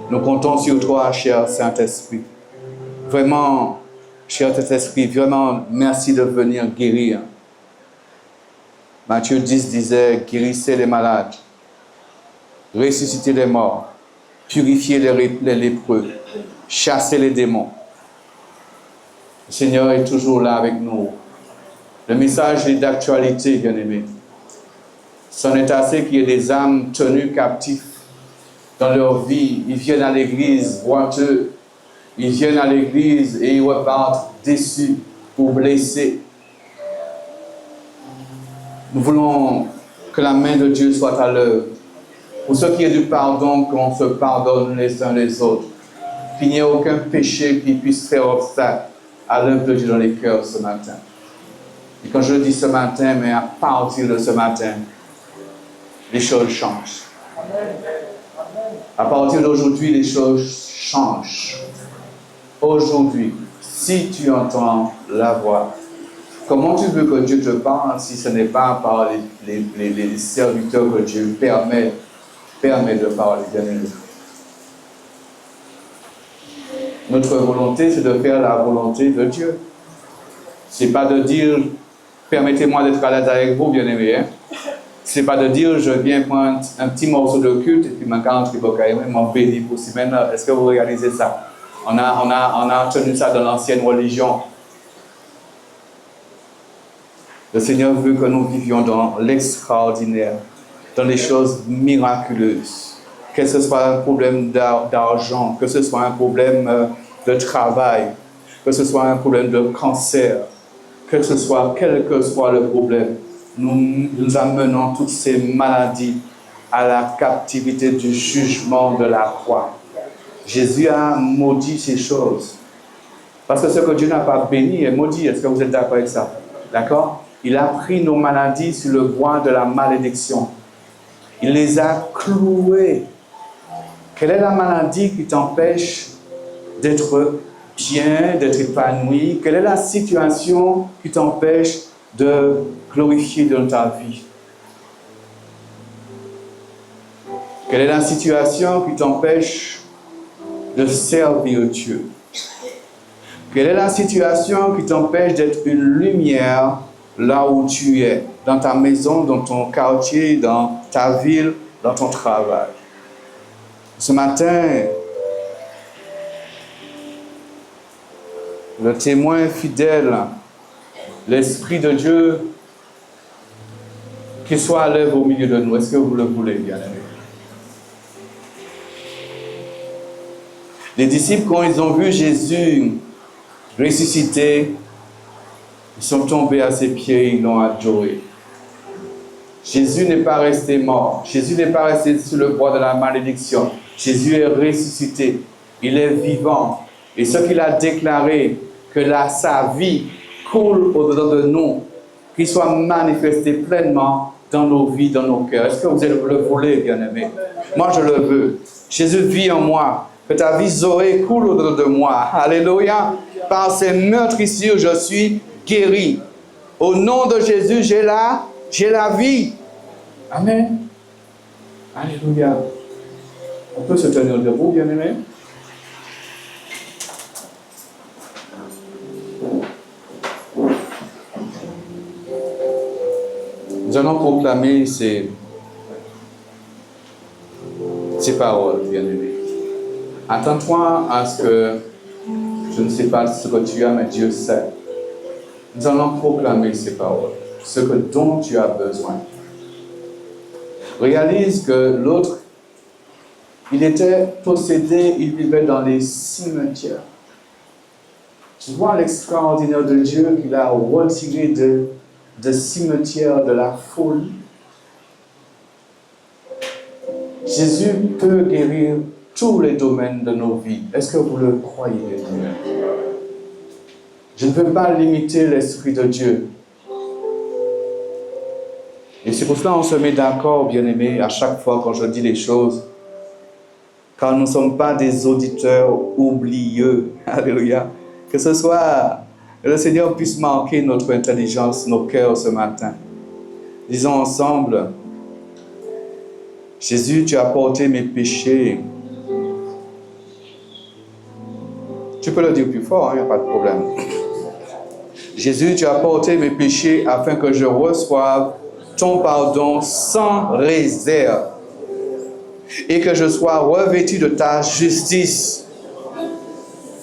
Nous comptons sur toi, cher Saint-Esprit. Vraiment, cher Saint-Esprit, vraiment, merci de venir guérir. Matthieu 10 disait, guérissez les malades, ressuscitez les morts, purifiez les lépreux, chassez les démons. Le Seigneur est toujours là avec nous. Le message est d'actualité, bien-aimés. C'en est assez qu'il y ait des âmes tenues captives dans leur vie. Ils viennent à l'église boiteux. Ils viennent à l'église et ils repartent déçus ou blessés. Nous voulons que la main de Dieu soit à l'œuvre. Pour ce qui est du pardon, qu'on se pardonne les uns les autres. Qu'il n'y ait aucun péché qui puisse faire obstacle à l'œuvre de Dieu dans les cœurs ce matin. Et quand je dis ce matin, mais à partir de ce matin, les choses changent. À partir d'aujourd'hui, les choses changent. Aujourd'hui, si tu entends la voix, comment tu veux que Dieu te parle si ce n'est pas par les serviteurs que Dieu permet de parler, bien-aimés? Notre volonté, c'est de faire la volonté de Dieu. Ce n'est pas de dire, permettez-moi d'être à l'aise avec vous, bien-aimés. Hein? Ce n'est pas de dire, je viens prendre un petit morceau de culte et puis ma carte, m'en bénir pour si maintenant. Est-ce que vous réalisez ça? On a tenu ça dans l'ancienne religion. Le Seigneur veut que nous vivions dans l'extraordinaire, dans les choses miraculeuses. Que ce soit un problème d'argent, que ce soit un problème de travail, que ce soit un problème de cancer, quel que soit le problème, nous amenons toutes ces maladies à la captivité du jugement de la croix. Jésus a maudit ces choses. Parce que ce que Dieu n'a pas béni est maudit. Est-ce que vous êtes d'accord avec ça? D'accord? Il a pris nos maladies sur le bois de la malédiction. Il les a clouées. Quelle est la maladie qui t'empêche d'être bien, d'être épanoui? Quelle est la situation qui t'empêche de glorifier dans ta vie? Quelle est la situation qui t'empêche de servir Dieu? Quelle est la situation qui t'empêche d'être une lumière là où tu es, dans ta maison, dans ton quartier, dans ta ville, dans ton travail? Ce matin, le témoin fidèle, l'Esprit de Dieu, qu'il soit à l'œuvre au milieu de nous. Est-ce que vous le voulez, bien-aimés? Les disciples, quand ils ont vu Jésus ressuscité, ils sont tombés à ses pieds, ils l'ont adoré. Jésus n'est pas resté mort. Jésus n'est pas resté sous le poids de la malédiction. Jésus est ressuscité. Il est vivant. Et ce qu'il a déclaré, que sa vie coule au-dedans de nous, qu'il soit manifesté pleinement dans nos vies, dans nos cœurs. Est-ce que vous le voulez, bien-aimés? Moi, je le veux. Jésus vit en moi. Que ta vie Zoé coule au-dedans de moi. Alléluia. Par ces meurtrissures, je suis guéri. Au nom de Jésus, j'ai la vie. Amen. Alléluia. On peut se tenir debout, bien-aimés. Nous allons proclamer ces paroles, bien-aimés. Attends-toi à ce que, je ne sais pas ce que tu as, mais Dieu sait. Nous allons proclamer ces paroles, ce dont tu as besoin. Réalise que l'autre, il était possédé, il vivait dans les cimetières. Tu vois l'extraordinaire de Dieu qu'il a retiré de cimetières de la folie. Jésus peut guérir tous les domaines de nos vies. Est-ce que vous le croyez, Dieu? Je ne veux pas limiter l'Esprit de Dieu. Et c'est pour cela qu'on se met d'accord, bien-aimés, à chaque fois quand je dis les choses. Car nous ne sommes pas des auditeurs oublieux. Alléluia. Que ce soit, que le Seigneur puisse marquer notre intelligence, nos cœurs ce matin. Disons ensemble, Jésus, tu as porté mes péchés. Tu peux le dire plus fort, il n'y a pas de problème. Jésus, tu as porté mes péchés afin que je reçoive ton pardon sans réserve et que je sois revêtu de ta justice.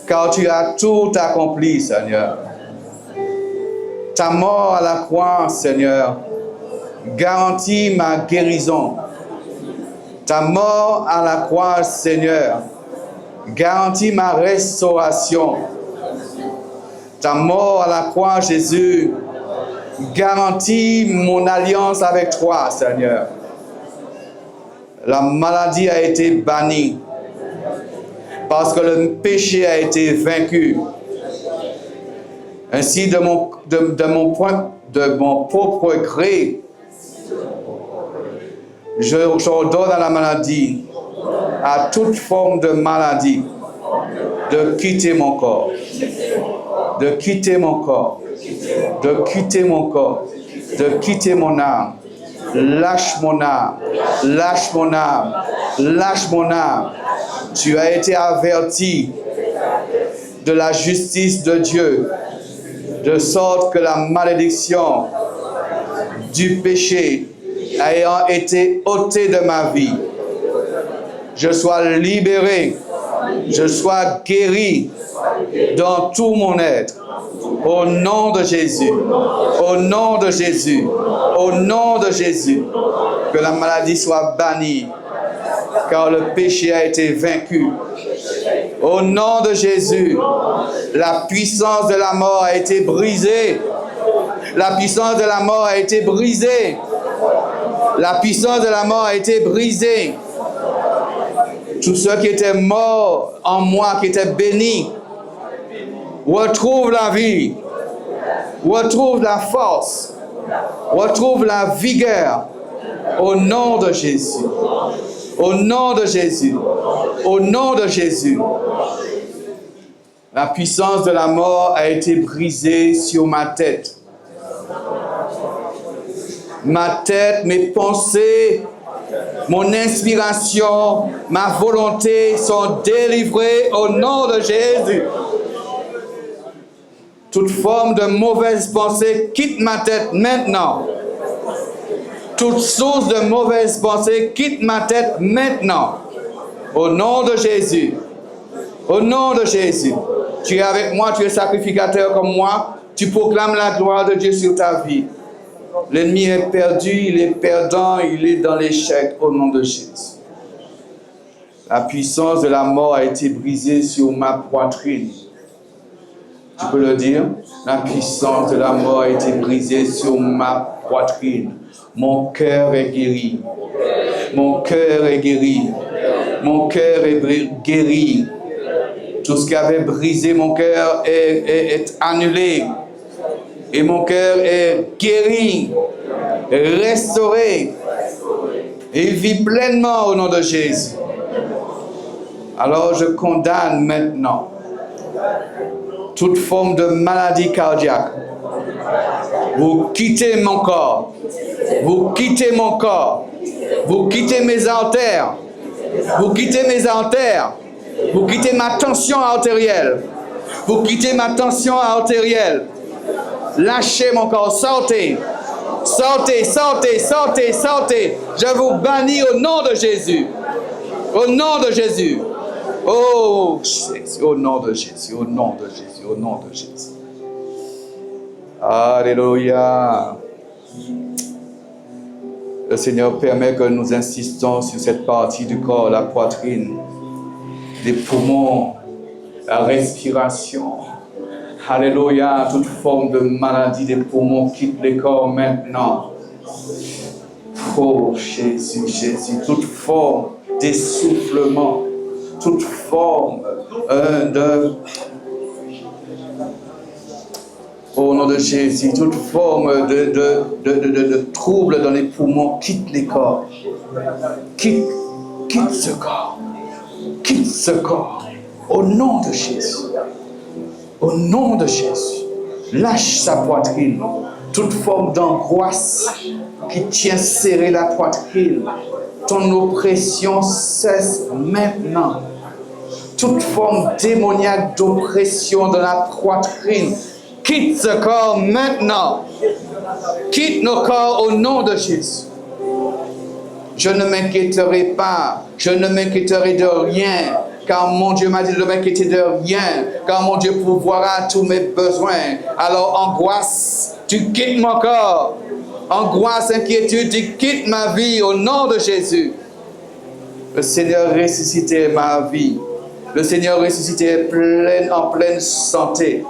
Car tu as tout accompli, Seigneur. Ta mort à la croix, Seigneur, garantit ma guérison. Ta mort à la croix, Seigneur, garantit ma restauration. Ta mort à la croix, Jésus, garantit mon alliance avec toi, Seigneur. La maladie a été bannie parce que le péché a été vaincu. Ainsi, de mon propre gré, j'ordonne à la maladie, à toute forme de maladie, de quitter mon corps, de quitter mon corps, de quitter mon corps, de quitter mon âme. Lâche mon âme, lâche mon âme, lâche mon âme. Tu as été averti de la justice de Dieu, de sorte que la malédiction du péché ayant été ôtée de ma vie, je sois libéré, je sois guéri dans tout mon être. Au nom de Jésus, au nom de Jésus, au nom de Jésus, que la maladie soit bannie, car le péché a été vaincu. Au nom de Jésus, la puissance de la mort a été brisée. La puissance de la mort a été brisée. La puissance de la mort a été brisée. Tous ceux qui étaient morts en moi, qui étaient bénis, retrouve la vie, retrouve la force, retrouve la vigueur au nom de Jésus. Au nom de Jésus. Au nom de Jésus. La puissance de la mort a été brisée sur ma tête. Ma tête, mes pensées, mon inspiration, ma volonté sont délivrées au nom de Jésus. Toute forme de mauvaise pensée quitte ma tête maintenant. Toute source de mauvaise pensée quitte ma tête maintenant. Au nom de Jésus. Au nom de Jésus. Tu es avec moi, tu es sacrificateur comme moi. Tu proclames la gloire de Dieu sur ta vie. L'ennemi est perdu, il est perdant, il est dans l'échec au nom de Jésus. La puissance de la mort a été brisée sur ma poitrine. Tu peux le dire? La puissance de la mort a été brisée sur ma poitrine. Mon cœur est guéri. Mon cœur est guéri. Mon cœur est guéri. Tout ce qui avait brisé mon cœur est annulé. Et mon cœur est guéri, restauré. Et il vit pleinement au nom de Jésus. Alors je condamne maintenant toute forme de maladie cardiaque. Vous quittez mon corps. Vous quittez mon corps. Vous quittez mes artères. Vous quittez mes artères. Vous quittez ma tension artérielle. Vous quittez ma tension artérielle. Lâchez mon corps. Sortez. Sortez, sortez, sortez, sortez. Je vous bannis au nom de Jésus. Au nom de Jésus. Oh, Jésus, au nom de Jésus, au nom de Jésus, au nom de Jésus. Alléluia. Le Seigneur permet que nous insistons sur cette partie du corps, la poitrine, les poumons, la respiration. Alléluia. Toute forme de maladie des poumons quitte le corps maintenant. Oh Jésus, Jésus, toute forme d'essoufflement, toute forme au nom de Jésus, toute forme de trouble dans les poumons, quitte les corps. Quitte ce corps. Quitte ce corps. Au nom de Jésus. Au nom de Jésus. Lâche sa poitrine. Toute forme d'angoisse qui tient serré la poitrine. Ton oppression cesse maintenant. Toute forme démoniaque d'oppression dans la poitrine. Quitte ce corps maintenant. Quitte nos corps au nom de Jésus. Je ne m'inquiéterai pas. Je ne m'inquiéterai de rien. Car mon Dieu m'a dit de ne m'inquiéter de rien. Car mon Dieu pourvoira tous mes besoins. Alors angoisse, tu quittes mon corps. Angoisse, inquiétude, tu quittes ma vie au nom de Jésus. Le Seigneur ressuscité ma vie. Le Seigneur ressuscité en pleine santé.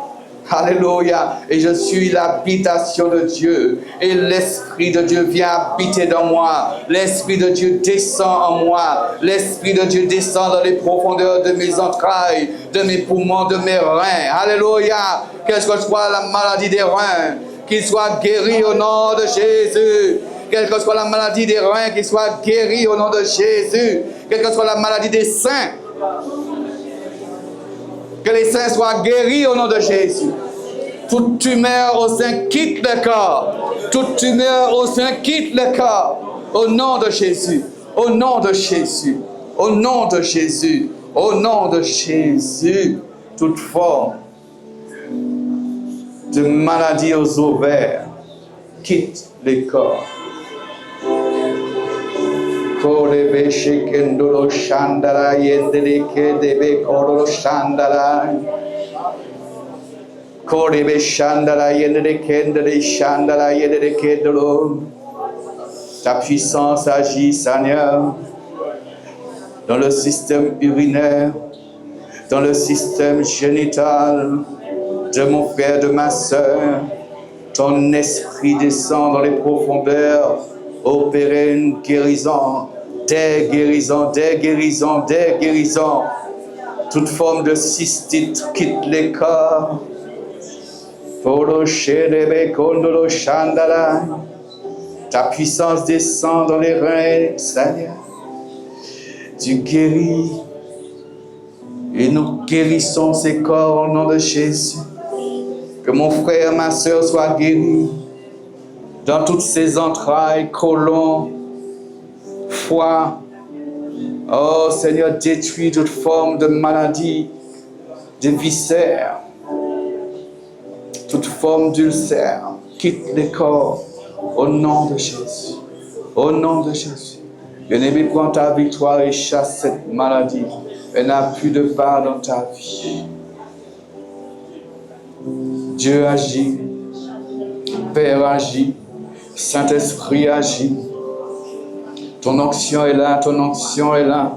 Alléluia. Et je suis l'habitation de Dieu. Et l'Esprit de Dieu vient habiter dans moi. L'Esprit de Dieu descend en moi. L'Esprit de Dieu descend dans les profondeurs de mes entrailles, de mes poumons, de mes reins. Alléluia. Quelle que soit la maladie des reins, qu'il soit guéri au nom de Jésus. Quelle que soit la maladie des reins, qu'il soit guéri au nom de Jésus. Quelle que soit la maladie des seins, que les seins soient guéris au nom de Jésus. Toute tumeur au sein quitte le corps. Toute tumeur au sein quitte le corps. Au nom de Jésus. Au nom de Jésus. Au nom de Jésus. Au nom de Jésus. Toute forme de maladie aux ovaires quitte le corps. Korebe shekendolo shandara yendele kedebe korolo shandara. Korebe shandara yendele kendele shandara yendele kedolo. Ta puissance agit, Seigneur, dans le système urinaire, dans le système génital de mon frère, de ma soeur. Ton esprit descend dans les profondeurs. Opérer une guérison, des guérisons, des guérisons, des guérisons. Toute forme de cystite quitte les corps. Ta puissance descend dans les reins, Seigneur. Tu guéris. Et nous guérissons ces corps au nom de Jésus. Que mon frère, ma soeur soient guéris. Dans toutes ces entrailles, côlon, foie. Oh Seigneur, détruis toute forme de maladie, de viscères, toute forme d'ulcère. Quitte les corps au nom de Jésus. Au nom de Jésus. Bien-aimé, prends ta victoire et chasse cette maladie. Elle n'a plus de part dans ta vie. Dieu agit. Père agit. Saint-Esprit agit. Ton onction est là, ton onction est là.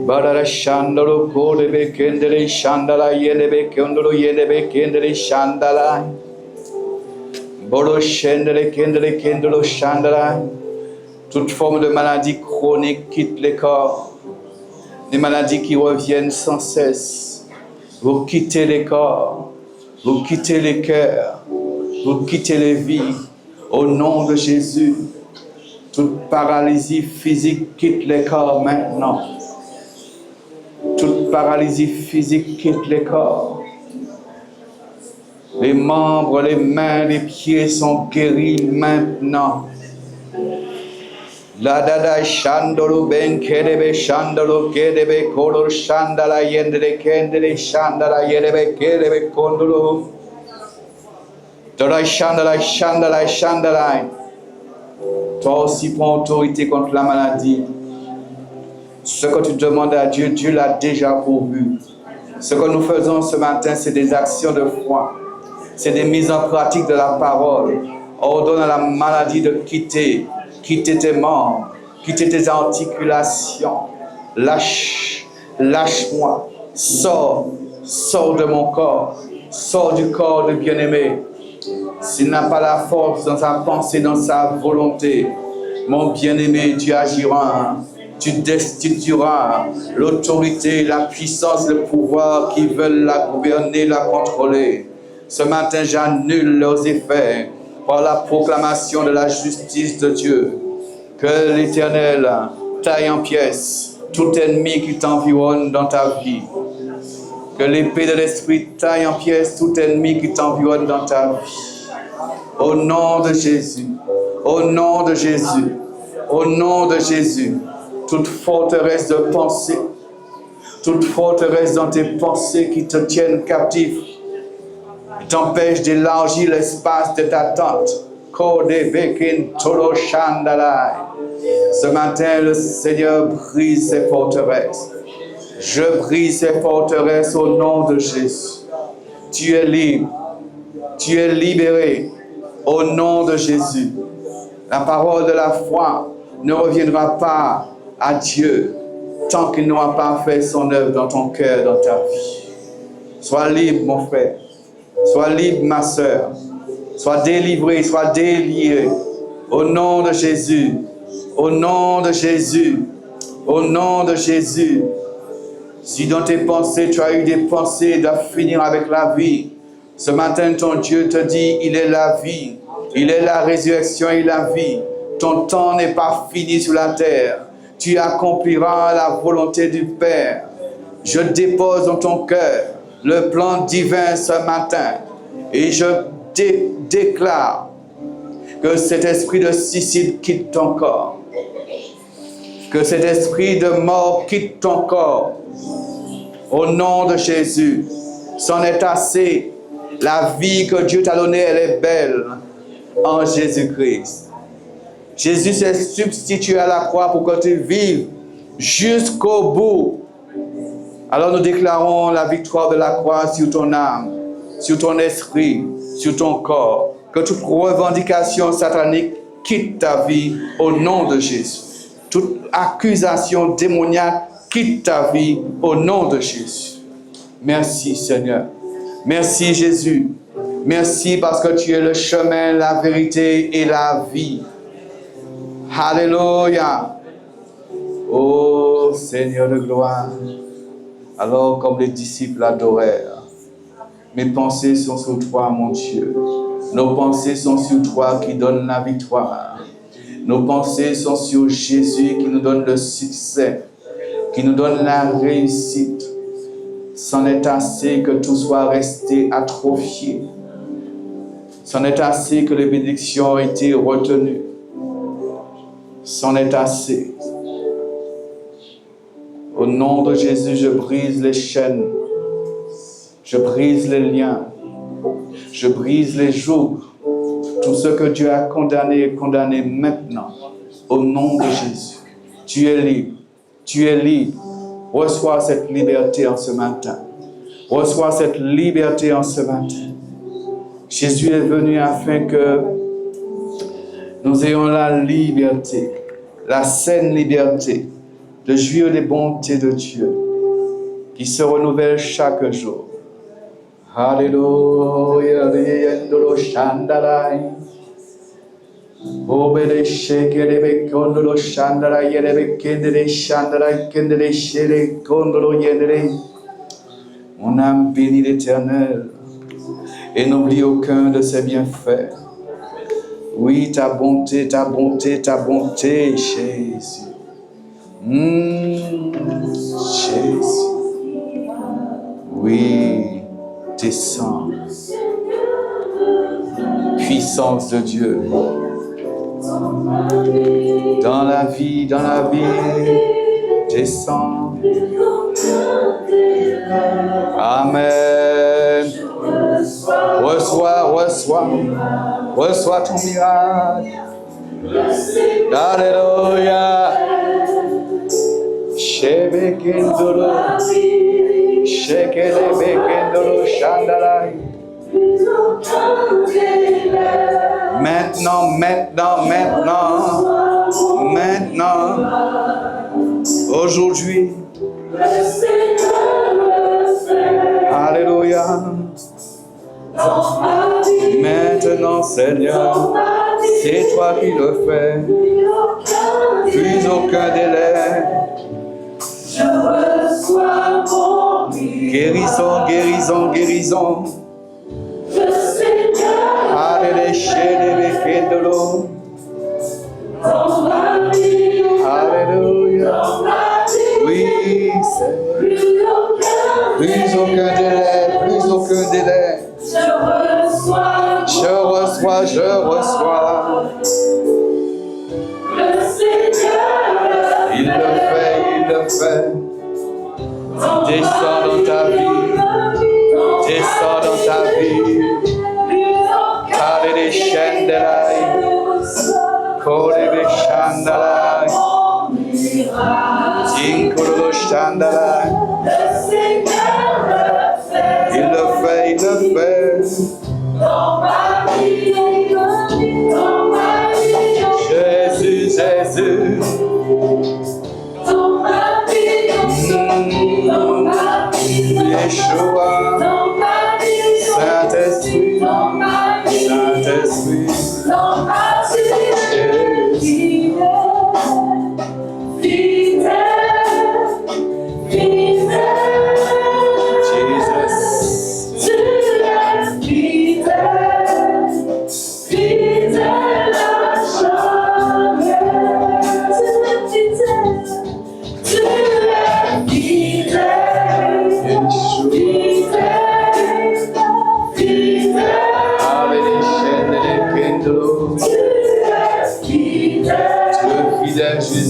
Badara shandalo kolebe kendele shandala yelebe kendolo yelebe kendele shandala. Bolo shendele kendele kendolo shandala. Toute forme de maladie chronique quitte les corps. Des maladies qui reviennent sans cesse. Vous quittez les corps. Vous quittez les cœurs. Vous quittez les vies. Au nom de Jésus, toute paralysie physique quitte les corps maintenant. Toute paralysie physique quitte les corps. Les membres, les mains, les pieds sont guéris maintenant. La dada shandolo ben kedebe shandolo kedebe kolor shandala yendere kendere shandala yedebe kedebe kondolo. Dada shandala shandala shandala. Toi aussi prends autorité contre la maladie. Ce que tu demandes à Dieu, Dieu l'a déjà pourvu. Ce que nous faisons ce matin, c'est des actions de foi. C'est des mises en pratique de la parole. Ordonne à la maladie de quitter tes membres, quitter tes articulations. Lâche-moi. Sors de mon corps. Sors du corps de bien-aimé. S'il n'a pas la force dans sa pensée, dans sa volonté, mon bien-aimé, tu agiras. Tu destitueras l'autorité, la puissance, le pouvoir qui veulent la gouverner, la contrôler. Ce matin, j'annule leurs effets par la proclamation de la justice de Dieu. Que l'Éternel taille en pièces tout ennemi qui t'environne dans ta vie. Que l'épée de l'Esprit taille en pièces tout ennemi qui t'environne dans ta vie. Au nom de Jésus, au nom de Jésus, au nom de Jésus. Toute forteresse de pensée, toute forteresse dans tes pensées qui te tiennent captif, qui t'empêche d'élargir l'espace de ta tente. Ce matin, le Seigneur brise ces forteresses. Je brise ces forteresses au nom de Jésus. Tu es libre, tu es libéré au nom de Jésus. La parole de la foi ne reviendra pas à Dieu tant qu'il n'aura pas fait son œuvre dans ton cœur, dans ta vie. Sois libre, mon frère. Sois libre, ma soeur. Sois délivré, sois délié. Au nom de Jésus. Au nom de Jésus. Au nom de Jésus. Si dans tes pensées, tu as eu des pensées de finir avec la vie, ce matin, ton Dieu te dit, il est la vie. Il est la résurrection et la vie. Ton temps n'est pas fini sur la terre. Tu accompliras la volonté du Père. Je dépose dans ton cœur le plan divin ce matin et je déclare que cet esprit de suicide quitte ton corps. Que cet esprit de mort quitte ton corps. Au nom de Jésus, c'en est assez. La vie que Dieu t'a donnée, elle est belle en Jésus-Christ. Jésus s'est substitué à la croix pour que tu vives jusqu'au bout. Alors nous déclarons la victoire de la croix sur ton âme, sur ton esprit, sur ton corps. Que toute revendication satanique quitte ta vie au nom de Jésus. Toute accusation démoniaque quitte ta vie au nom de Jésus. Merci Seigneur. Merci Jésus. Merci parce que tu es le chemin, la vérité et la vie. Alléluia. Oh Seigneur de gloire. Alors comme les disciples adorèrent, mes pensées sont sur toi mon Dieu. Nos pensées sont sur toi qui donne la victoire. Nos pensées sont sur Jésus qui nous donne le succès, qui nous donne la réussite. C'en est assez que tout soit resté atrophié. C'en est assez que les bénédictions ont été retenues. C'en est assez. Au nom de Jésus, je brise les chaînes. Je brise les liens. Je brise les jours. Tout ce que Dieu a condamné est condamné maintenant. Au nom de Jésus. Tu es libre. Tu es libre. Reçois cette liberté en ce matin. Reçois cette liberté en ce matin. Jésus est venu afin que nous ayons la liberté, la saine liberté de jouir des bontés de Dieu qui se renouvellent chaque jour. Alléluia. Mon âme bénit l'Éternel et n'oublie aucun de ses bienfaits. Oui, ta bonté, ta bonté, ta bonté, Jésus. Jésus. Oui, descends. puissance de Dieu. Dans la vie, descends. Amen. Reçois ton miracle. Alléluia. Shebekendolo, shekelebekendolo, shandalai. Maintenant. Aujourd'hui. Alléluia. Maintenant, Seigneur, c'est toi qui le fais. Plus aucun délai. Je reçois mon miracle. Guérison. Le Seigneur. Alléluia. Dans ma vie. Alléluia. Dans ma vie. Oui, c'est Plus aucun délai. Je reçois. Je reçois. Le Seigneur. Il le fait. Descends dans ta vie. Alléluia, Shandalai. Alléluia, Shandalai. Jinkolo Shandalai. Il le fait. Dans ma vie. Jésus. Dans ma vie. Yeshua. Dans ma vie. Saint-Esprit. Dans ma vie. Saint-Esprit. Dans ma vie.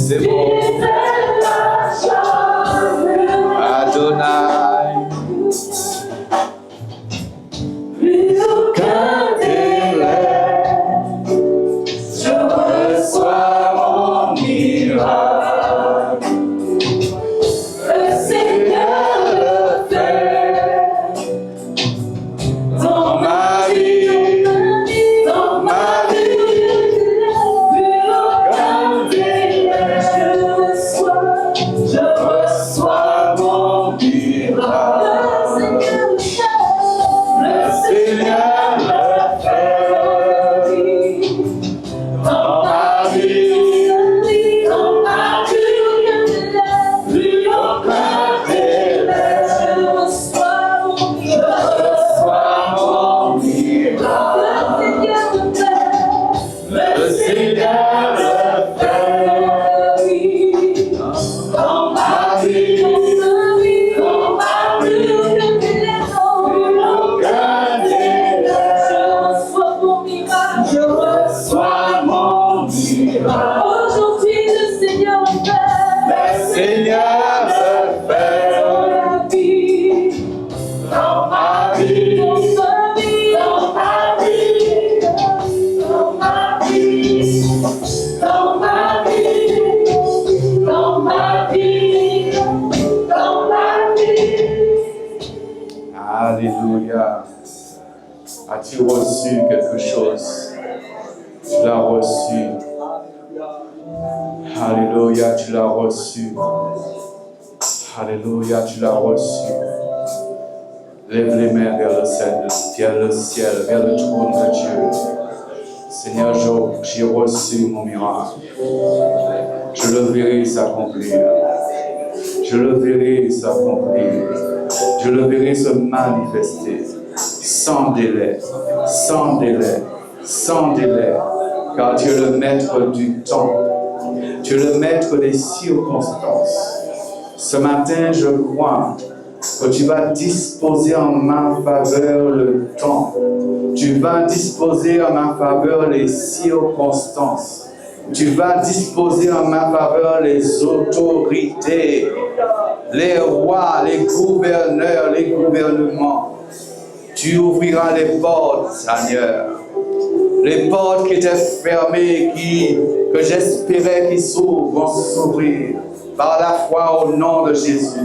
C'est bon. Adonai. Plus aucun délai. Je reçois mon miracle. Le Seigneur le fait. Dans ma vie. Dans ma vie. Plus aucun délai. Je reçois mon miracle. Le Seigneur le fait. Dans ma vie. Dans ma vie. Plus aucun délai. Je reçois mon miracle. Le Seigneur le fait. Dans ma vie. Dans ma vie. Plus aucun délai. Je reçois mon miracle. Aujourd'hui, le Seigneur le fait. Le Seigneur le fait. Dans ma vie. Dans ma vie. Dans ma vie. Dans ma vie. Dans ma vie. Dans ma vie. Dans ma vie. Alléluia. As-tu reçu quelque chose? Tu l'as reçu. Alléluia, tu l'as reçu. Alléluia, tu l'as reçu. Lève les mains vers le ciel, vers le trône de Dieu. Seigneur, j'ai reçu mon miracle. Je le verrai s'accomplir. Je le verrai s'accomplir. Je le verrai se manifester. Sans délai, sans délai, sans délai. Car tu es le maître du temps. Tu es le maître des circonstances. Ce matin, je crois que tu vas disposer en ma faveur le temps. Tu vas disposer en ma faveur les circonstances. Tu vas disposer en ma faveur les autorités, les rois, les gouverneurs, les gouvernements. Tu ouvriras les portes, Seigneur. Les portes qui étaient fermées, que j'espérais qu'ils s'ouvrent, vont s'ouvrir par la foi au nom de Jésus.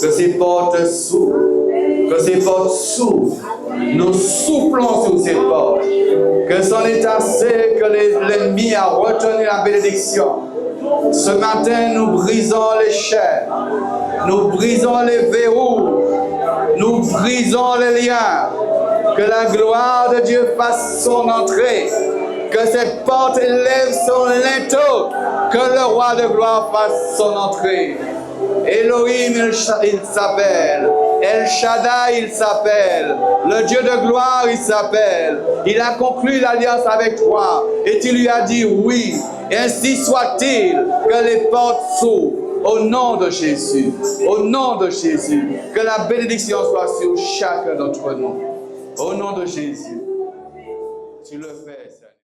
Que ces portes s'ouvrent. Que ces portes s'ouvrent. Nous soufflons sur ces portes. Que c'en est assez que l'ennemi a retenu la bénédiction. Ce matin, nous brisons les chaînes. Nous brisons les verrous. Nous brisons les liens. Que la gloire de Dieu fasse son entrée. Que cette porte élève son linteau. Que le roi de gloire fasse son entrée. Elohim, il s'appelle. El Shaddai, il s'appelle. Le Dieu de gloire, il s'appelle. Il a conclu l'alliance avec toi. Et tu lui as dit oui. Et ainsi soit-il que les portes s'ouvrent. Au nom de Jésus. Au nom de Jésus. Que la bénédiction soit sur chacun d'entre nous. Au nom de Jésus. Tu le